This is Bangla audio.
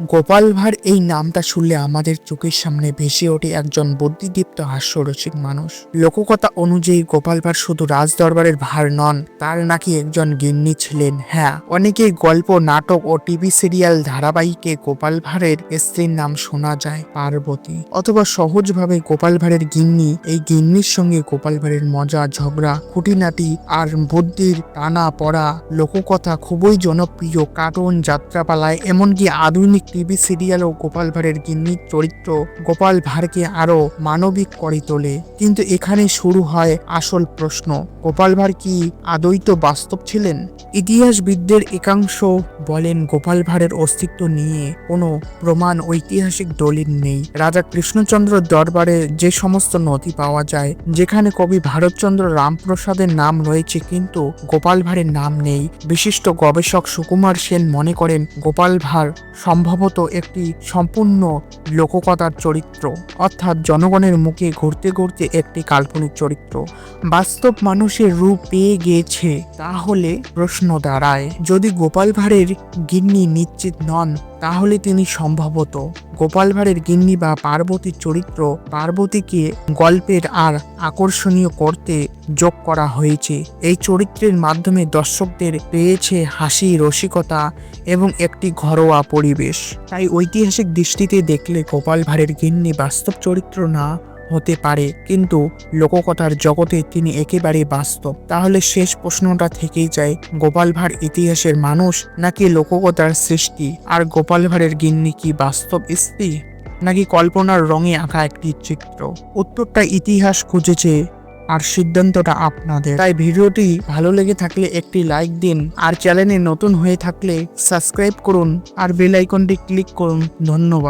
গোপাল ভাঁড় এই নামটা শুনলে আমাদের চোখের সামনে ভেসে ওঠে একজন বুদ্ধিদীপ্ত হাস্যরসিক মানুষ। লোককথা অনুযায়ী গোপাল ভাঁড় শুধু রাজদরবারের ভাঁড় নন, তার নাকি একজন গিন্নি ছিলেন। হ্যাঁ, অনেকেই গল্প, নাটক ও টিভি সিরিয়াল ধারাবাহিকে গোপাল ভাঁড়ের স্ত্রীর নাম শোনা যায় পার্বতী, অথবা সহজভাবে গোপাল ভাঁড়ের গিন্নি। এই গিন্নির সঙ্গে গোপাল ভাঁড়ের মজা, ঝগড়া, খুঁটিনাটি আর বুদ্ধির টানা পড়া লোককথা খুবই জনপ্রিয়। কার্টুন, যাত্রাপালায়, এমনকি আধুনিক টিভি সিরিয়ালও গোপাল ভাঁড়ের গিন্নির চরিত্র গোপাল ভাঁড়কে আরো মানবিক করে তোলে। কিন্তু এখানে শুরু হয় আসল প্রশ্ন, গোপাল ভাঁড় কি আদৌ বাস্তব ছিলেন? ইতিহাসবিদদের একাংশ বলেন গোপাল ভাঁড়ের অস্তিত্ব নিয়ে কোনো প্রমাণ, ঐতিহাসিক দলিল নেই। রাজা কৃষ্ণচন্দ্র দরবারে যে সমস্ত নথি পাওয়া যায়, যেখানে কবি ভারতচন্দ্র রামপ্রসাদের নাম রয়েছে কিন্তু গোপাল ভাঁড়ের নাম নেই। বিশিষ্ট গবেষক সুকুমার সেন মনে করেন গোপাল ভাঁড় সম্ভবত একটি সম্পূর্ণ লোককথার চরিত্র, অর্থাৎ জনগণের মুখে ঘুরতে ঘুরতে একটি কাল্পনিক চরিত্র বাস্তব মানুষের রূপ পেয়ে গিয়েছে। তাহলে প্রশ্ন দাঁড়ায়, যদি গোপাল ভাঁড়ের গিন্নি নিশ্চিত নন, তাহলে তিনি সম্ভবত গোপাল ভাঁড়ের গিন্নি বা পার্বতীর চরিত্র। পার্বতীকে গল্পের আর আকর্ষণীয় করতে যোগ করা হয়েছে। এই চরিত্রের মাধ্যমে দর্শকদের পেয়েছে হাসি, রসিকতা এবং একটি ঘরোয়া পরিবেশ। তাই ঐতিহাসিক দৃষ্টিতে দেখলে গোপাল ভাঁড়ের গিন্নি বাস্তব চরিত্র না হতে পারে, কিন্তু লোককথার জগতে তিনি একেবারে বাস্তব। তাহলে শেষ প্রশ্নটা থেকেই যায়, গোপাল ভাঁড় ইতিহাসের মানুষ নাকি লোককথার সৃষ্টি? আর গোপাল ভাঁড়ের গিন্নি কি বাস্তব স্ত্রী নাকি কল্পনার রঙে আঁকা একটি চিত্র? উত্তরটা ইতিহাস খুঁজেছে, আর সিদ্ধান্তটা আপনাদের। তাই ভিডিওটি ভালো লেগে থাকলে একটি লাইক দিন, আর চ্যানেলে নতুন হয়ে থাকলে সাবস্ক্রাইব করুন আর বেল আইকনটি ক্লিক করুন। ধন্যবাদ।